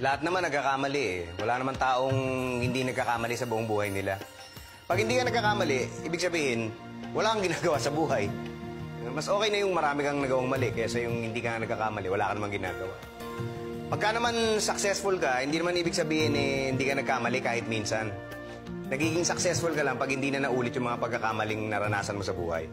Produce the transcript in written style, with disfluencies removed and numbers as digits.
Lahat naman nagkakamali eh. Wala naman taong hindi nagkakamali sa buong buhay nila. Pag hindi ka nagkakamali, ibig sabihin, wala kang ginagawa sa buhay. Mas okay na yung marami kang nagawang mali kaysa yung hindi ka nagkakamali, wala ka namang ginagawa. Pagka naman successful ka, hindi naman ibig sabihin eh, hindi ka nagkamali kahit minsan. Nagiging successful ka lang pag hindi na naulit yung mga pagkakamaling naranasan mo sa buhay.